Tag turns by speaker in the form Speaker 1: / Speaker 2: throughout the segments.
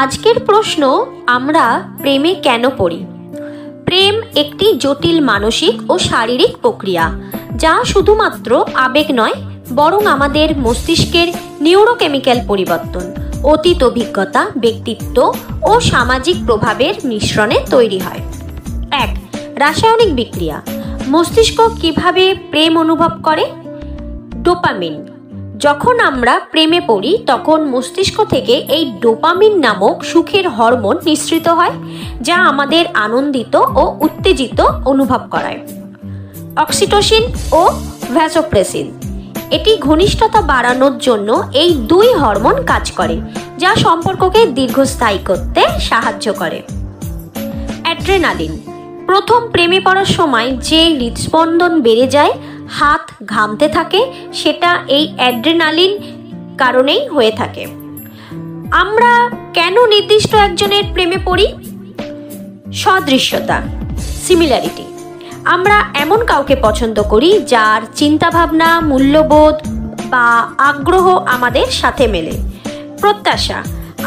Speaker 1: আজকের প্রশ্ন, আমরা প্রেমে কেন পড়ি? প্রেম একটি জটিল মানসিক ও শারীরিক প্রক্রিয়া, যা শুধুমাত্র আবেগ নয়, বরং আমাদের মস্তিষ্কের নিউরোকেমিক্যাল পরিবর্তন, অতীত অভিজ্ঞতা, ব্যক্তিত্ব ও সামাজিক প্রভাবের মিশ্রণে তৈরি হয়। 1. রাসায়নিক বিক্রিয়া। মস্তিষ্ক কিভাবে প্রেম অনুভব করে? ডোপামিন। যখন আমরা প্রেমে পড়ি তখন মস্তিষ্ক থেকে এই ডোপামিন নামক সুখের হরমোন নিঃসৃত হয়, যা আমাদের আনন্দিত ও উত্তেজিত অনুভব করায়। অক্সিটোসিন ও ভ্যাসোপ্রেসিন। এটি ঘনিষ্ঠতা বাড়ানোর জন্য এই দুই হরমোন কাজ করে, যা সম্পর্ককে দীর্ঘস্থায়ী করতে সাহায্য করে। অ্যাড্রেনালিন। প্রথম প্রেমে পড়ার সময় যে হৃদস্পন্দন বেড়ে যায়, হাত ঘামতে থাকে, সেটা এই অ্যাড্রেনালিন কারণেই হয়ে থাকে। আমরা কেন নির্দিষ্ট একজনের প্রেমে পড়ি? সদৃশ্যতা, সিমিলারিটি। আমরা এমন কাউকে পছন্দ করি যার চিন্তাভাবনা, মূল্যবোধ বা আগ্রহ আমাদের সাথে মেলে। প্রত্যাশা।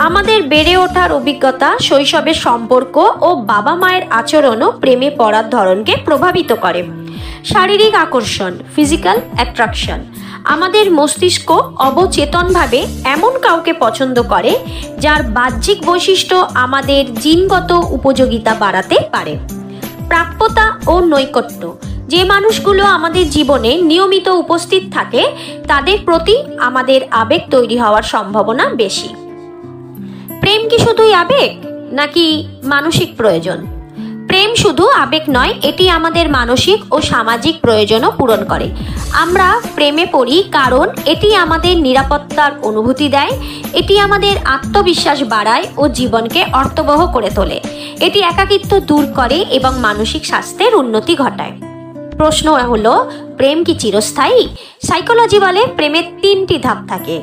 Speaker 1: আমাদের বেড়ে ওঠার অভিজ্ঞতা, শৈশবের সম্পর্ক ও বাবা মায়ের আচরণও প্রেমে পড়ার ধরনকে প্রভাবিত করে। শারীরিক আকর্ষণ, ফিজিক্যাল অ্যাট্রাকশন। আমাদের মস্তিষ্ক অবচেতনভাবে এমন কাউকে পছন্দ করে যার বাহ্যিক বৈশিষ্ট্য আমাদের জিনগত উপযোগিতা বাড়াতে পারে। প্রাপ্যতা ও নৈকট্য। যে মানুষগুলো আমাদের জীবনে নিয়মিত উপস্থিত থাকে, তাদের প্রতি আমাদের আবেগ তৈরি হওয়ার সম্ভাবনা বেশি। প্রেম কি শুধুই আবেগ নাকি মানসিক প্রয়োজন? প্রেম শুধু আবেগ নয়, এটি আমাদের মানসিক ও সামাজিক প্রয়োজনও পূরণ করে। আমরা প্রেমে পড়ি কারণ এটি আমাদের নিরাপত্তার অনুভূতি দেয়, এটি আমাদের আত্মবিশ্বাস বাড়ায় ও জীবনকে অর্থবহ করে তোলে। এটি একাকিত্ব দূর করে এবং মানসিক স্বাস্থ্যের উন্নতি ঘটায়। প্রশ্ন হলো, প্রেম কি চিরস্থায়ী? সাইকোলজি বলে প্রেমের 3টি ধাপ থাকে।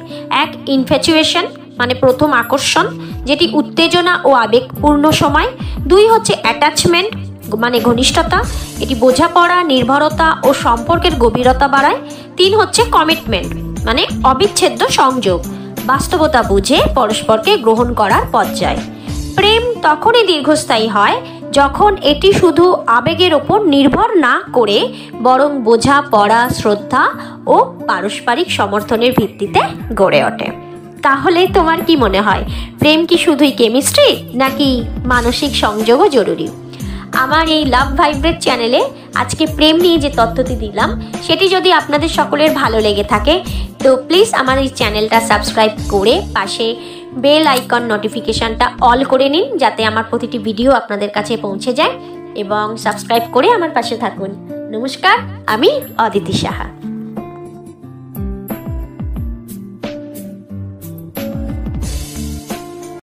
Speaker 1: 1. ইনফ্যাচুয়েশন, মানে প্রথম আকর্ষণ, যেটি উত্তেজনা ও আবেগপূর্ণ সময়। 2 হচ্ছে অ্যাটাচমেন্ট, মানে ঘনিষ্ঠতা, এটি বোঝাপড়া, নির্ভরতা ও সম্পর্কের গভীরতা বাড়ায়। 3 হচ্ছে কমিটমেন্ট, মানে অবিচ্ছেদ্য সংযোগ, বাস্তবতা বুঝে পরস্পরকে গ্রহণ করার পর্যায়। প্রেম তখনই দীর্ঘস্থায়ী হয় যখন এটি শুধু আবেগের ওপর নির্ভর না করে, বরং বোঝাপড়া, শ্রদ্ধা ও পারস্পরিক সমর্থনের ভিত্তিতে গড়ে ওঠে। তাহলে তোমার কি মনে হয়, প্রেম কি শুধুই কেমিস্ট্রি নাকি মানসিক সংযোগও জরুরি? আমার এই লাভ ভাইব্রেট চ্যানেলে আজকে প্রেম নিয়ে যে তথ্যটি দিলাম, সেটি যদি আপনাদের সকলের ভালো লেগে থাকে তো প্লিজ আমার এই চ্যানেলটা সাবস্ক্রাইব করে পাশে বেল আইকন নোটিফিকেশনটা অল করে নিন, যাতে আমার প্রতিটি ভিডিও আপনাদের কাছে পৌঁছে যায়, এবং সাবস্ক্রাইব করে আমার পাশে থাকুন। নমস্কার, আমি অদিতি সাহা।